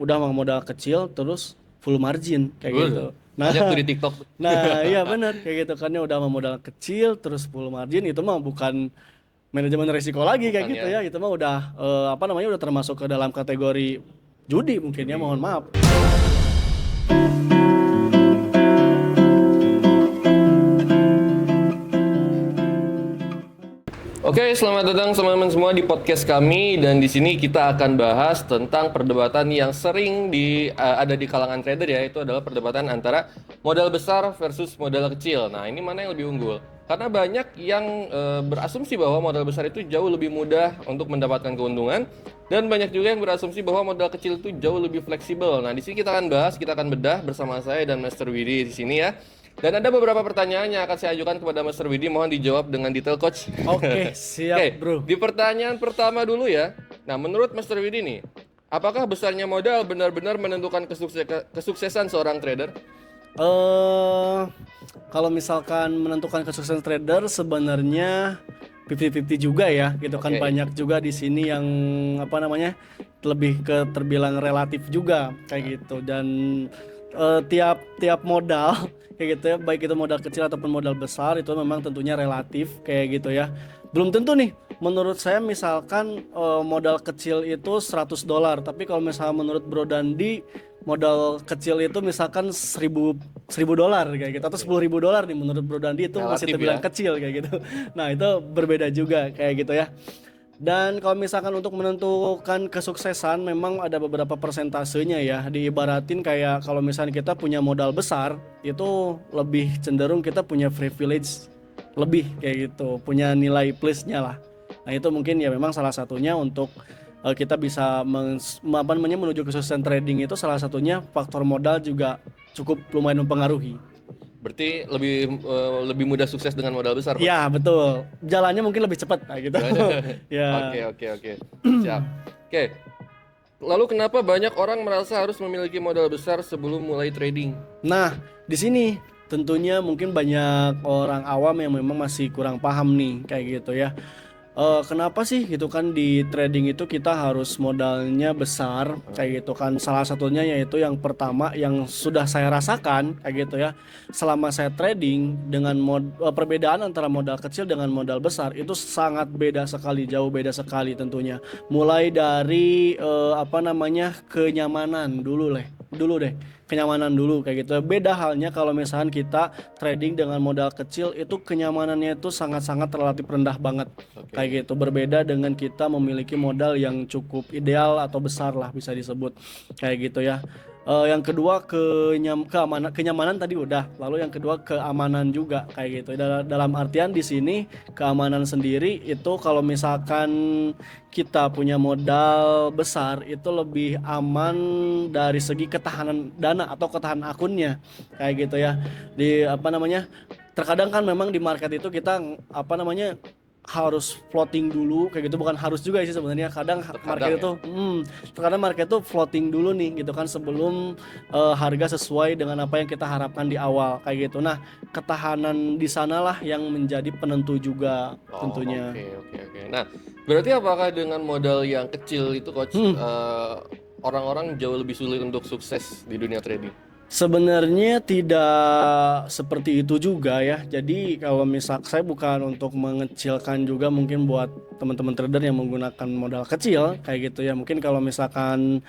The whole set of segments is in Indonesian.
udah mau modal kecil terus full margin kayak gitu. Nah, Banyak tuh di TikTok. nah iya benar kayak gitu kan ya udah mau modal kecil terus full margin itu mah bukan manajemen risiko lagi kayak Bukan gitu ya, ya. Itu mah udah apa namanya udah termasuk ke dalam kategori judi mungkin ya judi. mohon maaf. Oke, selamat datang teman-teman semua di podcast kami dan di sini kita akan bahas tentang perdebatan yang sering ada di kalangan trader ya, itu adalah perdebatan antara modal besar versus modal kecil. Nah, ini mana yang lebih unggul? Karena banyak yang berasumsi bahwa modal besar itu jauh lebih mudah untuk mendapatkan keuntungan dan banyak juga yang berasumsi bahwa modal kecil itu jauh lebih fleksibel. Nah, di sini kita akan bahas, kita akan bedah bersama saya dan Master Widi di sini ya. Dan ada beberapa pertanyaan yang akan saya ajukan kepada Master Widi, mohon dijawab dengan detail coach. Oke, siap, Oke, Bro. di pertanyaan pertama dulu ya. Nah, menurut Master Widi nih, apakah besarnya modal benar-benar menentukan kesuksesan seorang trader? eh Kalau misalkan menentukan kesuksesan trader sebenarnya 50-50 juga ya gitu kan Oke. banyak juga di sini yang apa namanya lebih ke terbilang relatif juga kayak gitu dan tiap tiap modal kayak gitu ya baik itu modal kecil ataupun modal besar itu memang tentunya relatif kayak gitu ya belum tentu nih menurut saya misalkan modal kecil itu $100 tapi kalau misalnya menurut Bro Dandi modal kecil itu misalkan seribu dolar kayak gitu atau $10.000 nih menurut Bro Dandi itu masih Relatif terbilang ya. kecil kayak gitu. Nah itu berbeda juga kayak gitu ya. Dan kalau misalkan untuk menentukan kesuksesan memang ada beberapa persentasenya ya. Diibaratin kayak kalau misalnya kita punya modal besar itu lebih cenderung kita punya privilege lebih kayak gitu, punya nilai plusnya lah. Nah itu mungkin ya memang salah satunya untuk kita bisa apa namanya menuju kesuksesan trading itu salah satunya faktor modal juga cukup lumayan mempengaruhi. Berarti lebih mudah sukses dengan modal besar, Iya coach. betul, jalannya mungkin lebih cepat nah, gitu. Jalannya. Ya. Oke, oke, oke. Siap. Oke. Lalu kenapa banyak orang merasa harus memiliki modal besar sebelum mulai trading? Nah, di sini tentunya mungkin banyak orang awam yang memang masih kurang paham nih kayak gitu ya. Kenapa sih gitu kan di trading itu kita harus modalnya besar kayak gitu kan? Salah satunya yaitu yang pertama yang sudah saya rasakan kayak gitu ya. Selama saya trading dengan perbedaan antara modal kecil dengan modal besar itu sangat beda sekali, jauh beda sekali tentunya. Mulai dari apa namanya kenyamanan dulu deh kenyamanan dulu kayak gitu beda halnya kalau misalkan kita trading dengan modal kecil itu kenyamanannya itu sangat-sangat relatif rendah banget Oke. kayak gitu berbeda dengan kita memiliki modal yang cukup ideal atau besar lah bisa disebut kayak gitu ya. Yang kedua kenyamanan tadi udah lalu yang kedua keamanan juga kayak gitu dalam artian di sini keamanan sendiri itu kalau misalkan kita punya modal besar itu lebih aman dari segi ketahanan dana atau ketahanan akunnya kayak gitu ya di apa namanya terkadang kan memang di market itu kita apa namanya harus floating dulu kayak gitu bukan harus juga sih sebenarnya kadang Terkadang market ya. itu terkadang market itu floating dulu nih gitu kan sebelum harga sesuai dengan apa yang kita harapkan di awal kayak gitu nah ketahanan di sanalah yang menjadi penentu juga Oh, tentunya. oke, oke, oke. Nah, berarti apakah dengan modal yang kecil itu, coach, Hmm. orang-orang jauh lebih sulit untuk sukses di dunia trading? Sebenarnya tidak seperti itu juga ya. Jadi kalau misal saya bukan untuk mengecilkan juga mungkin buat teman-teman trader yang menggunakan modal kecil kayak gitu ya. Mungkin kalau misalkan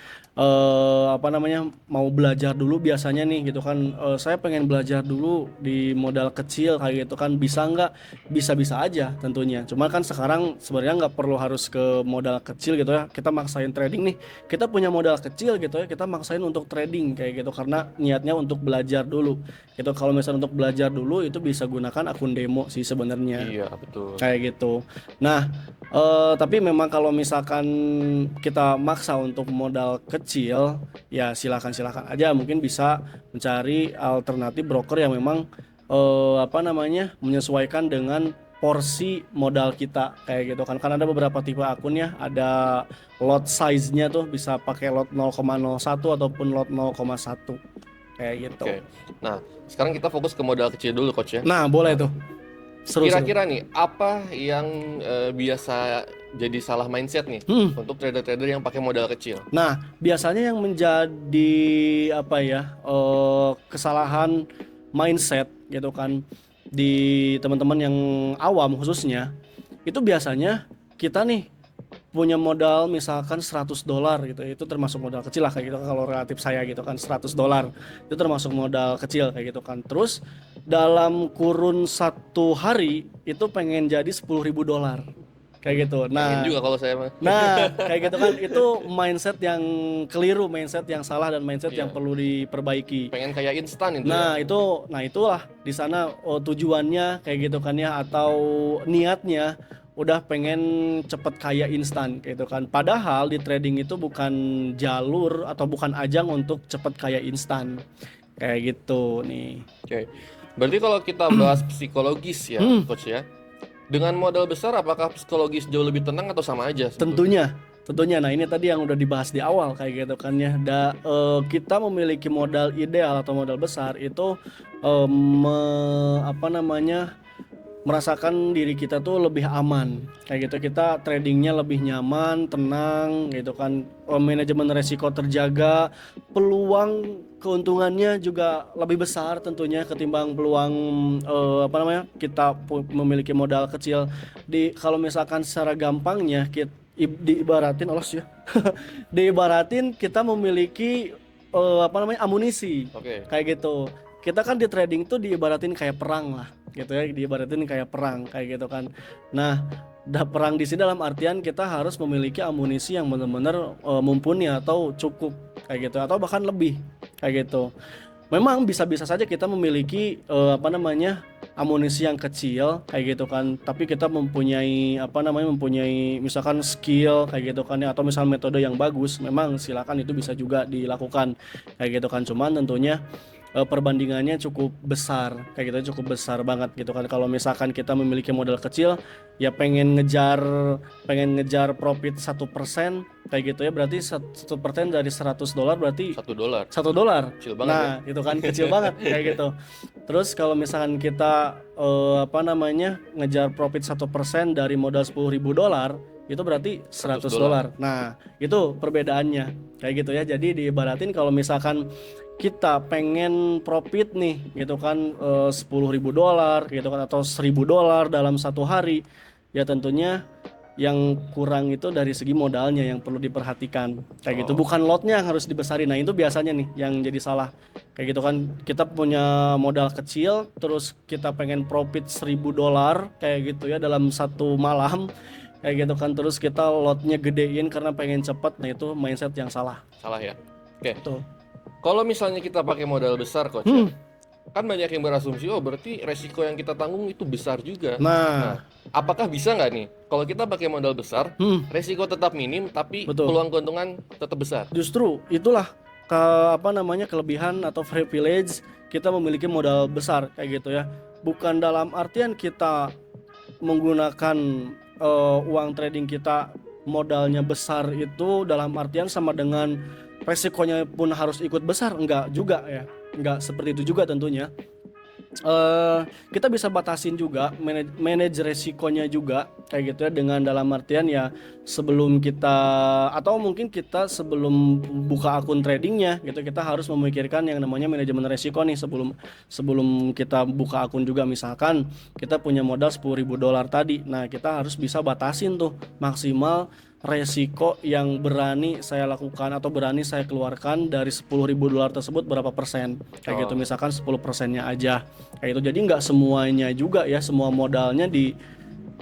apa namanya mau belajar dulu biasanya nih gitu kan saya pengen belajar dulu di modal kecil kayak gitu kan bisa nggak? Bisa-bisa aja tentunya. Cuma kan sekarang sebenarnya nggak perlu harus ke modal kecil gitu ya. Kita maksain trading nih kita punya modal kecil gitu ya kita maksain untuk trading kayak gitu karena niatnya untuk belajar dulu gitu kalau misalnya untuk belajar dulu itu bisa gunakan akun demo sih sebenarnya Iya, betul. kayak gitu nah tapi memang kalau misalkan kita maksa untuk modal kecil ya silakan aja mungkin bisa mencari alternatif broker yang memang apa namanya menyesuaikan dengan porsi modal kita kayak gitu kan ada beberapa tipe akun ya ada lot size-nya tuh bisa pakai lot 0,01 ataupun lot 0,1 kayak gitu. Oke. Nah, sekarang kita fokus ke modal kecil dulu, coach ya. Nah, boleh Nah, tuh. Seru-seru. kira-kira nih, apa yang biasa jadi salah mindset nih untuk trader-trader yang pakai modal kecil? Nah, biasanya yang menjadi apa ya kesalahan mindset gitu kan di teman-teman yang awam khususnya itu biasanya kita nih punya modal misalkan $100 gitu, itu termasuk modal kecil lah kayak gitu kalau relatif saya gitu kan $100 itu termasuk modal kecil kayak gitu kan. Terus dalam kurun 1 hari itu pengen jadi $10.000 kayak gitu. Pengen juga kalau saya mah. Nah, kayak gitu kan itu mindset yang keliru, mindset yang salah dan mindset yang Iya. perlu diperbaiki. Pengen kayak instan itu ya. Nah, itulah di sana tujuannya kayak gitu kan ya atau niatnya udah pengen cepet kaya instan kayak gitu kan. Padahal di trading itu bukan jalur atau bukan ajang untuk cepet kaya instan. Kayak gitu nih. Oke. Berarti kalau kita bahas psikologis ya, coach ya. Dengan modal besar apakah psikologis jauh lebih tenang atau sama aja sebetulnya? Tentunya. Nah ini tadi yang udah dibahas di awal kayak gitu kan ya. Kita memiliki modal ideal atau modal besar itu apa namanya merasakan diri kita tuh lebih aman kayak gitu, kita tradingnya lebih nyaman, tenang gitu kan. Manajemen resiko terjaga, peluang keuntungannya juga lebih besar tentunya ketimbang peluang apa namanya kita memiliki modal kecil. Kalau misalkan secara gampangnya kita diibaratin olos ya diibaratin kita memiliki apa namanya amunisi. Oke. Kayak gitu, kita kan di trading tuh diibaratin kayak perang lah gitu ya, diibaratin kayak perang kayak gitu kan. Nah, perang di sini dalam artian kita harus memiliki amunisi yang benar-benar mumpuni atau cukup kayak gitu atau bahkan lebih kayak gitu. Memang bisa-bisa saja kita memiliki apa namanya amunisi yang kecil kayak gitu kan, tapi kita mempunyai apa namanya mempunyai misalkan skill kayak gitu kan ya, atau misal metode yang bagus, memang silakan itu bisa juga dilakukan kayak gitu kan. Cuman tentunya perbandingannya cukup besar kayak gitu, cukup besar banget gitu kan. Kalau misalkan kita memiliki modal kecil ya pengen ngejar profit 1% kayak gitu ya, berarti 1% dari $100 berarti $1. $1. Kecil banget Nah itu kan kecil banget kayak gitu. Terus kalau misalkan kita apa namanya ngejar profit 1% dari modal $10.000 itu berarti $100. Nah itu perbedaannya kayak gitu ya. Jadi diibaratin kalau misalkan kita pengen profit nih gitu kan $10.000 gitu kan atau $1.000 dalam 1 hari, ya tentunya yang kurang itu dari segi modalnya yang perlu diperhatikan kayak gitu, bukan lotnya yang harus dibesarin. Nah itu biasanya nih yang jadi salah kayak gitu kan. Kita punya modal kecil terus kita pengen profit $1.000 kayak gitu ya dalam 1 malam kayak gitu kan, terus kita lotnya gedein karena pengen cepet. Nah itu mindset yang salah. Salah ya. Oke. Tuh. Kalau misalnya kita pakai modal besar, coach, ya, kan banyak yang berasumsi, oh berarti resiko yang kita tanggung itu besar juga. Nah, apakah bisa nggak nih, kalau kita pakai modal besar, resiko tetap minim, tapi betul. peluang keuntungan tetap besar? Justru itulah apa namanya kelebihan atau privilege kita memiliki modal besar kayak gitu ya. Bukan dalam artian kita menggunakan uang trading kita modalnya besar itu dalam artian sama dengan resikonya pun harus ikut besar, enggak juga ya, enggak seperti itu juga tentunya. Kita bisa batasin juga, manage resikonya juga kayak gitu ya, dengan dalam artian ya sebelum kita atau mungkin kita sebelum buka akun tradingnya gitu, kita harus memikirkan yang namanya manajemen resiko nih sebelum kita buka akun juga. Misalkan kita punya modal $10.000 tadi, nah kita harus bisa batasin tuh maksimal resiko yang berani saya lakukan atau berani saya keluarkan dari $10.000 tersebut berapa persen kayak gitu. Misalkan 10%-nya aja kayak itu. Jadi nggak semuanya juga ya, semua modalnya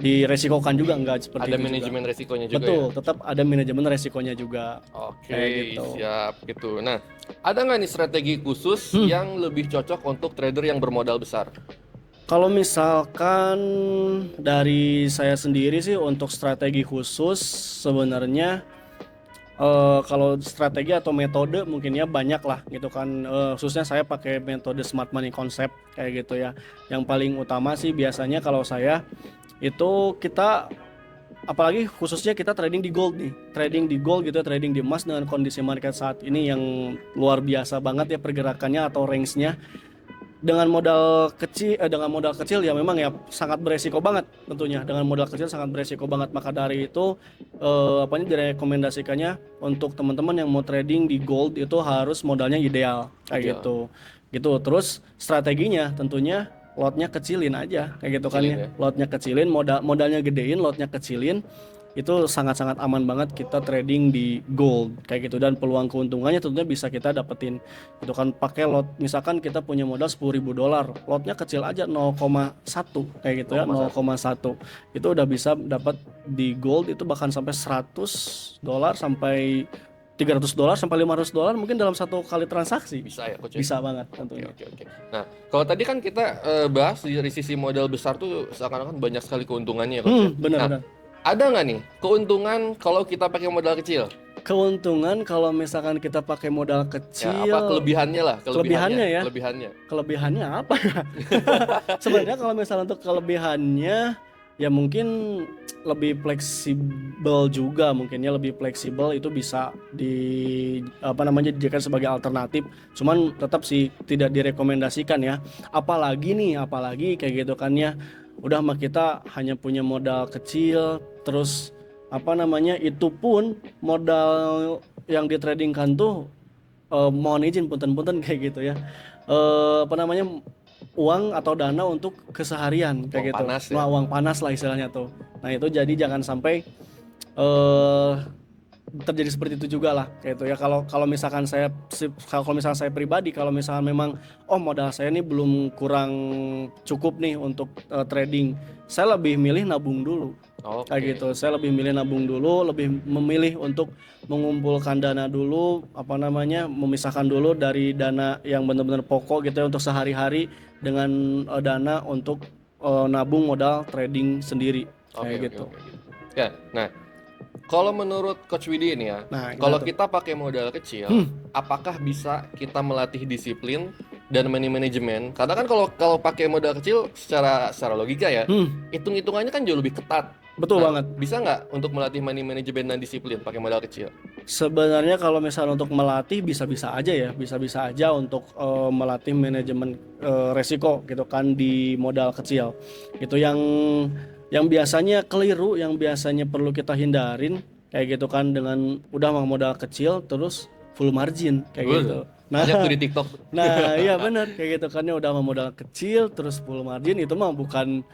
diresikokan juga, nggak seperti Ada itu manajemen juga. resikonya juga. Betul, ya? tetap ada manajemen resikonya juga. Oke, Kayak gitu. siap gitu. Nah, ada nggak nih strategi khusus yang lebih cocok untuk trader yang bermodal besar? Kalau misalkan dari saya sendiri sih untuk strategi khusus sebenarnya kalau strategi atau metode mungkin ya banyak lah gitu kan. Khususnya saya pakai metode smart money concept kayak gitu ya. Yang paling utama sih biasanya kalau saya itu kita apalagi khususnya kita trading di gold nih, trading di gold gitu ya, trading di emas dengan kondisi market saat ini yang luar biasa banget ya pergerakannya atau range-nya. dengan modal kecil ya memang ya sangat beresiko banget tentunya. Dengan modal kecil sangat beresiko banget, maka dari itu apa ini direkomendasikannya untuk teman-teman yang mau trading di gold itu harus modalnya ideal kayak gitu. Gitu. Terus strateginya tentunya lotnya kecilin aja kayak gitu kan Kecilin ya. ya. Lotnya kecilin, modalnya gedein, lotnya kecilin. Itu sangat-sangat aman banget kita trading di gold kayak gitu, dan peluang keuntungannya tentunya bisa kita dapetin itu kan pakai lot. Misalkan kita punya modal $10.000, lotnya kecil aja 0,1 kayak gitu ya, 0,1 itu udah bisa dapat di gold itu bahkan sampai $100 sampai $300 sampai $500 mungkin dalam satu kali transaksi. Bisa ya coach ya? Bisa banget Oke, tentunya. oke, oke. Nah, kalau tadi kan kita bahas dari sisi modal besar tuh seakan-akan banyak sekali keuntungannya ya coach ya. Nah, Benar-benar. ada nggak nih keuntungan kalau kita pakai modal kecil? Keuntungan kalau misalkan kita pakai modal Ya, kecil, apa kelebihannya lah? kelebihannya ya. Kelebihannya. Kelebihannya apa ya? Sebenarnya kalau misalnya untuk kelebihannya ya mungkin lebih fleksibel juga, mungkinnya lebih fleksibel, itu bisa dijadikan sebagai alternatif. Cuman tetap sih tidak direkomendasikan ya. Apalagi kayak gitu kan ya. Udah mah kita hanya punya modal kecil, terus itu pun modal yang ditradingkan tuh mohon izin punten-punten kayak gitu ya, uang atau dana untuk keseharian kayak Uang gitu. panas ya. Nah, uang panas lah istilahnya tuh. Nah itu jadi jangan sampai eh terjadi seperti itu juga lah kayak itu ya. Kalau misalkan kalau misalkan saya pribadi, kalau misalkan memang modal saya ini belum kurang cukup nih untuk trading, saya lebih milih nabung dulu. Oke. Kayak gitu, saya lebih milih nabung dulu, lebih memilih untuk mengumpulkan dana dulu, memisahkan dulu dari dana yang benar-benar pokok gitu ya untuk sehari-hari, dengan dana untuk nabung modal trading sendiri kayak gitu. Oke. Ya, nah, kalau menurut Coach Widi ini ya, Nah, kalau gimana tuh? kita pakai modal kecil, apakah bisa kita melatih disiplin dan money management? Karena kan kalau pakai modal kecil secara logika ya, hitung-hitungannya kan jauh lebih ketat. Betul Nah, banget. bisa nggak untuk melatih money management dan disiplin pakai modal kecil? Sebenarnya kalau misalnya untuk melatih bisa-bisa aja ya, bisa-bisa aja untuk melatih manajemen resiko gitu kan di modal kecil. Itu yang biasanya keliru, yang biasanya perlu kita hindarin kayak gitu kan, dengan udah modal kecil terus full margin kayak gitu. Banyak tuh di TikTok. Nah iya benar kayak gitu kan ya, udah modal kecil terus full margin, itu mah bukan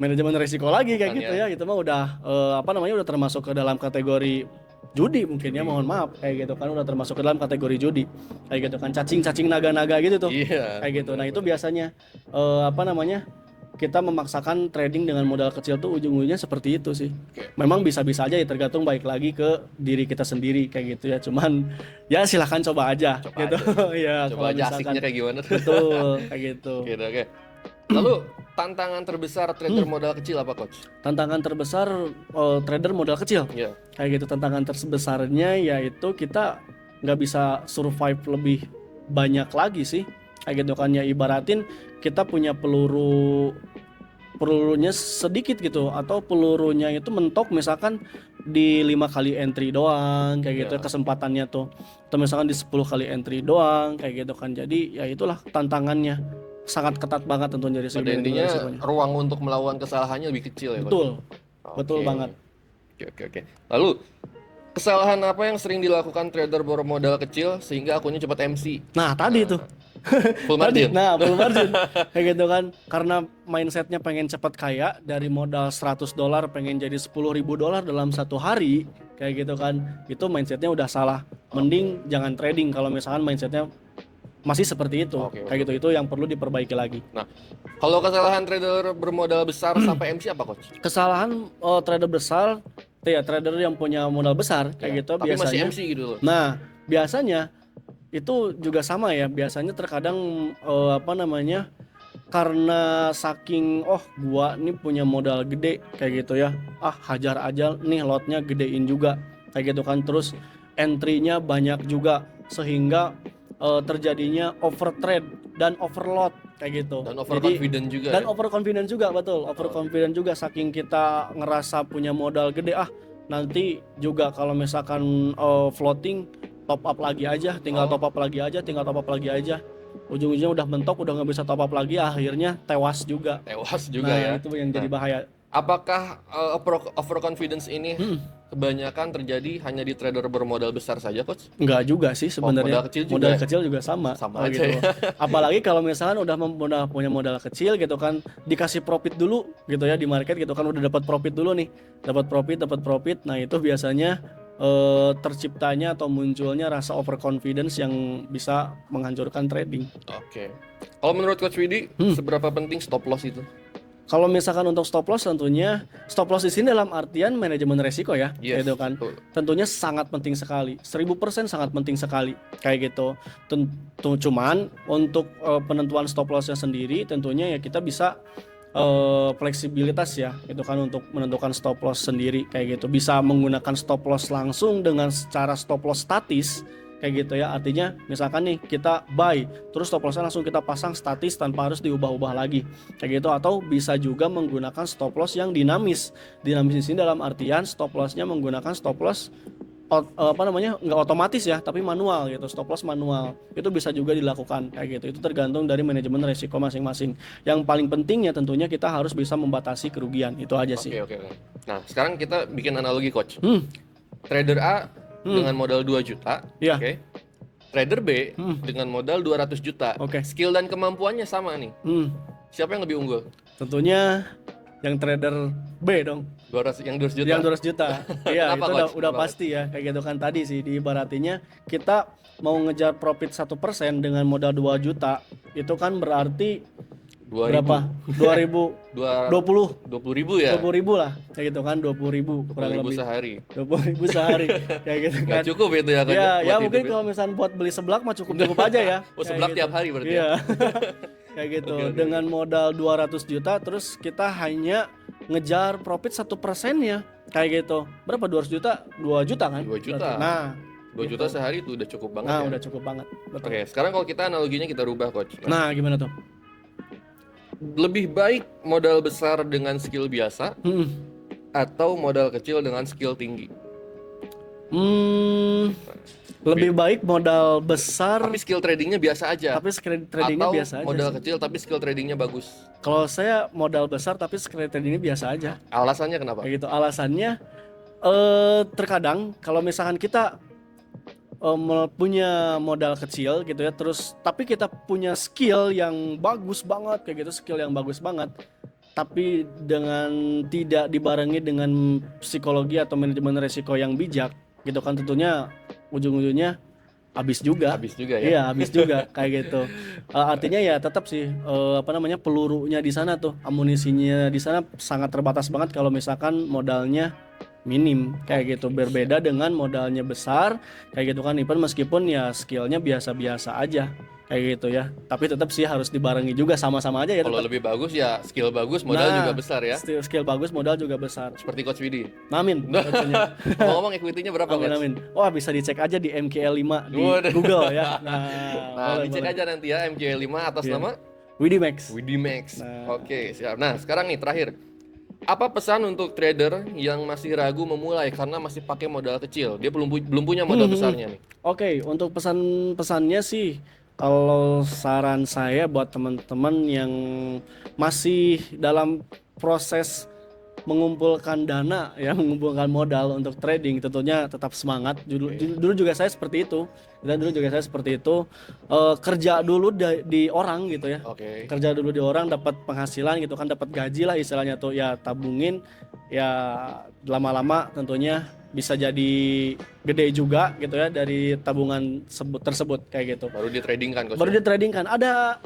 manajemen risiko lagi kayak Bukan gitu ya. ya. Itu mah udah udah termasuk ke dalam kategori judi mungkin ya, mohon maaf kayak gitu kan, udah termasuk ke dalam kategori judi kayak gitu kan, cacing naga-naga gitu tuh. Iya. Kayak gitu. Nah itu biasanya kita memaksakan trading dengan modal kecil tuh ujung-ujungnya seperti itu sih. Memang bisa-bisa aja ya, tergantung baik lagi ke diri kita sendiri kayak gitu ya. Cuman ya silahkan coba aja gitu. Ya Coba kalau aja misalkan asiknya kayak gimana. betul kayak gitu. Oke. Lalu tantangan terbesar trader modal kecil apa coach? Tantangan terbesar trader modal kecil. Iya. Kayak gitu, tantangan terbesarnya yaitu kita nggak bisa survive lebih banyak lagi sih. Kayak gitu kan ya, ibaratin kita punya pelurunya sedikit gitu, atau pelurunya itu mentok misalkan di 5 kali entry doang kayak gitu kesempatannya tuh, atau misalkan di 10 kali entry doang kayak gitu kan. Jadi ya itulah tantangannya, sangat ketat banget tentunya dari segi Pada intinya risikonya. ruang untuk melawan kesalahannya lebih kecil ya coach? Betul. Betul Oke. banget. Oke. Lalu kesalahan apa yang sering dilakukan trader bermodal kecil sehingga akunnya cepat MC? Nah tadi tuh Full margin. Nah, full margin. Kayak gitu kan. Karena mindsetnya pengen cepat kaya, dari modal $100 pengen jadi $10.000 dalam satu hari, kayak gitu kan. Itu mindsetnya udah salah. Mending jangan trading kalau misalkan mindsetnya masih seperti itu. Oke. Kayak gitu, itu yang perlu diperbaiki lagi. Nah, kalau kesalahan trader bermodal besar sampai MC apa coach? Kesalahan trader besar, ya trader yang punya modal besar kayak gitu Tapi masih biasanya. MC gitu loh. Nah, biasanya itu juga sama ya, biasanya terkadang karena saking gua nih punya modal gede kayak gitu ya, hajar aja nih lotnya gedein juga kayak gitu kan, terus entry-nya banyak juga sehingga terjadinya overtrade dan overload kayak gitu. Dan overconfident juga. Dan Ya? overconfident juga, betul, overconfident juga, saking kita ngerasa punya modal gede, nanti juga kalau misalkan floating top up lagi aja, tinggal top up lagi aja, ujung-ujungnya udah mentok, udah nggak bisa top up lagi, akhirnya tewas juga. Tewas juga Nah ya. itu yang jadi Nah, bahaya. apakah overconfidence ini kebanyakan terjadi hanya di trader bermodal besar saja, Coach? Nggak juga sih Oh, modal sebenarnya. kecil juga Modal ya? kecil juga sama. Sama aja gitu. ya. Apalagi kalau misalkan udah punya modal kecil gitu kan, dikasih profit dulu gitu ya di market gitu kan, udah dapat profit dulu nih, dapat profit. Nah itu biasanya terciptanya atau munculnya rasa overconfidence yang bisa menghancurkan trading. Oke. Kalau menurut Coach Widi, seberapa penting stop loss itu? Kalau misalkan untuk stop loss, tentunya stop loss di sini dalam artian manajemen resiko ya, Yes, gitu kan. betul. Tentunya sangat penting sekali, 1000% sangat penting sekali, kayak gitu. Tentu cuman untuk penentuan stop lossnya sendiri, tentunya ya kita bisa fleksibilitas ya, gitu kan, untuk menentukan stop loss sendiri, kayak gitu. Bisa menggunakan stop loss langsung dengan cara stop loss statis, kayak gitu ya. Artinya misalkan nih kita buy, terus stop lossnya langsung kita pasang statis tanpa harus diubah-ubah lagi, kayak gitu. Atau bisa juga menggunakan stop loss yang dinamis. Dinamis di sini dalam artian stop lossnya menggunakan stop loss nggak otomatis ya, tapi manual gitu, stop loss manual. Itu bisa juga dilakukan kayak gitu. Itu tergantung dari manajemen resiko masing-masing. Yang paling pentingnya tentunya kita harus bisa membatasi kerugian. Itu aja sih. Oke. Nah, sekarang kita bikin analogi, Coach. Hmm. Trader A dengan modal 2 juta, Iya. oke. Trader B dengan modal 200 juta. Oke. Skill dan kemampuannya sama nih. Siapa yang lebih unggul? Tentunya yang trader B dong. 200 juta. Yang 200 juta. Iya, Kenapa, itu Coach? udah Kenapa, pasti ya. Kayak gitu kan tadi sih, diibaratinya kita mau ngejar profit 1% dengan modal 2 juta, itu kan berarti 2000. berapa? 2020 20.000 ya? 20.000 lah, kayak gitu kan, 20.000 kurang 20.000 lebih. sehari. 20.000 sehari, kayak gitu kan. Nggak cukup itu ya, Coach? Ya, buat ya hidup mungkin ya? kalau misalnya buat beli seblak mah cukup aja ya. Oh, Kayak seblak gitu. tiap hari berarti Iya. ya? Kayak gitu. Oke. Dengan modal 200 juta, terus kita hanya ngejar profit 1% ya, kayak gitu. Berapa 200 juta? 2 juta kan? 2 juta. Berarti. Nah, 2 juta sehari itu udah cukup banget nah ya? udah cukup banget. Betul. Oke, sekarang kalau kita analoginya kita rubah, Coach. Nah, gimana tuh? Lebih baik modal besar dengan skill biasa Hmm. atau modal kecil dengan skill tinggi? Lebih baik modal besar Tapi skill tradingnya biasa aja. tapi skill tradingnya Atau biasa aja modal sih. kecil tapi skill tradingnya bagus. Kalau saya modal besar tapi skill tradingnya biasa aja. Alasannya kenapa? Kayak gitu. Alasannya terkadang kalau misalkan kita punya modal kecil gitu ya, terus tapi kita punya skill yang bagus banget kayak gitu, skill yang bagus banget, tapi dengan tidak dibarengi dengan psikologi atau manajemen resiko yang bijak gitu kan, tentunya ujung-ujungnya habis juga. Habis juga ya. Iya, habis juga kayak gitu. Artinya ya tetap sih pelurunya di sana tuh, amunisinya di sana sangat terbatas banget kalau misalkan modalnya minim kayak gitu. Berbeda dengan modalnya besar kayak gitu kan, even meskipun ya skillnya biasa-biasa aja kayak gitu ya, tapi tetap sih harus dibarengi juga, sama-sama aja ya Kalau tetap. lebih bagus ya skill bagus, modal Nah, juga besar ya. skill bagus, modal juga besar. Seperti Coach Widi. Amin. tentunya. Ngomong equity-nya berapa, Amin Coach? amin. Wah, bisa dicek aja di MKL5 di Waduh. Google ya. Nah, boleh, dicek boleh. aja nanti ya MJ5 atas Iya. nama Widimax. Widimax. Nah. Oke, siap. Nah, sekarang nih terakhir. Apa pesan untuk trader yang masih ragu memulai karena masih pakai modal kecil? Dia belum punya modal besarnya nih. Oke, untuk pesan-pesannya sih, kalau saran saya buat teman-teman yang masih dalam proses mengumpulkan dana ya, mengumpulkan modal untuk trading, tentunya tetap semangat. Dulu juga saya seperti itu. Kerja dulu di orang gitu ya. Oke. Kerja dulu di orang, dapat penghasilan gitu kan, dapat gaji lah istilahnya tuh, ya tabungin, ya lama-lama tentunya bisa jadi gede juga gitu ya dari tabungan tersebut kayak gitu. Baru di trading kan, Coach? Baru di trading kan ada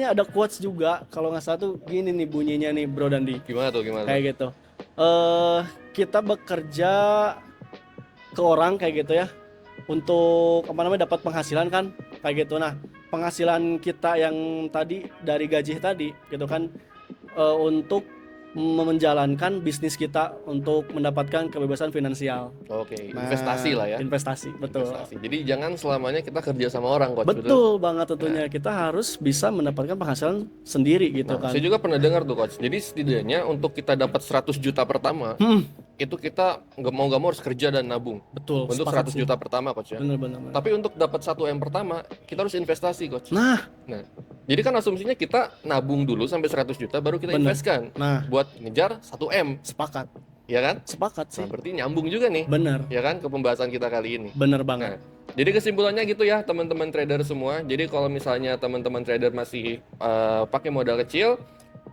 ada quotes juga kalau nggak salah tuh, gini nih bunyinya nih Bro Dandi, Gimana tuh? kayak gitu. Kita bekerja ke orang kayak gitu ya, untuk dapat penghasilan kan kayak gitu. Nah, penghasilan kita yang tadi dari gaji tadi gitu kan, untuk menjalankan bisnis kita untuk mendapatkan kebebasan finansial. Oke, Nah, investasi lah ya. Investasi, betul. Investasi. Jadi jangan selamanya kita kerja sama orang, Coach. Betul banget tentunya. Kita harus bisa mendapatkan penghasilan sendiri gitu Nah, kan. saya juga pernah dengar tuh, Coach. Jadi setidaknya untuk kita dapat 100 juta pertama, itu kita nggak mau harus kerja dan nabung Betul, untuk sepakat 100 sih. juta pertama coach ya. Bener-bener. Tapi untuk dapat 1 M pertama, kita harus investasi coach. Nah, Nah, jadi kan asumsinya kita nabung dulu sampai 100 juta baru kita bener. investkan Nah, buat ngejar 1 M, sepakat. ya kan? Sepakat Nah, sih. berarti nyambung juga nih, Bener. ya kan ke pembahasan kita kali ini. Bener banget. Nah, jadi kesimpulannya gitu ya teman-teman trader semua. Jadi kalau misalnya teman-teman trader masih pakai modal kecil,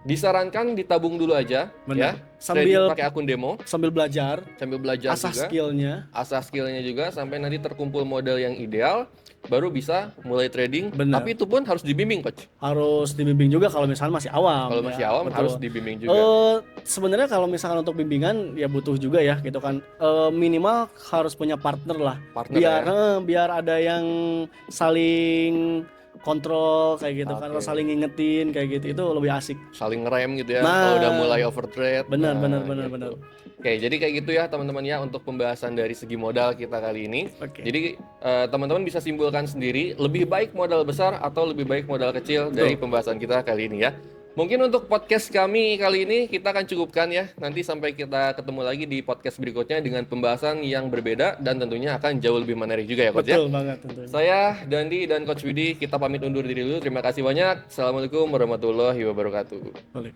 disarankan ditabung dulu aja Bener. ya. Sambil Trading pakai akun demo sambil belajar, sambil belajar asah juga, skillnya. asah skillnya juga sampai nanti terkumpul modal yang ideal, baru bisa mulai trading. Bener. Tapi itu pun harus dibimbing coach. Harus dibimbing juga kalau misalnya masih awam. Kalau ya. masih awam Betul. harus dibimbing juga. Sebenarnya kalau misalkan untuk bimbingan ya butuh juga ya gitu kan. Minimal harus punya partner lah. Partner biar ya. biar ada yang saling kontrol kayak gitu kan, Oke. saling ngingetin kayak gitu, itu lebih asik. Saling ngerem gitu ya. Nah. Kalau udah mulai overtrade. Benar, benar, gitu. benar. Oke, jadi kayak gitu ya teman-teman ya untuk pembahasan dari segi modal kita kali ini. Oke. Jadi teman-teman bisa simpulkan sendiri lebih baik modal besar atau lebih baik modal kecil dari pembahasan kita kali ini ya. Mungkin untuk podcast kami kali ini kita akan cukupkan ya. Nanti sampai kita ketemu lagi di podcast berikutnya dengan pembahasan yang berbeda dan tentunya akan jauh lebih menarik juga ya Coach ya. Betul banget tentunya. Saya Dandi dan Coach Widi kita pamit undur diri dulu. Terima kasih banyak. Assalamualaikum warahmatullahi wabarakatuh. Boleh.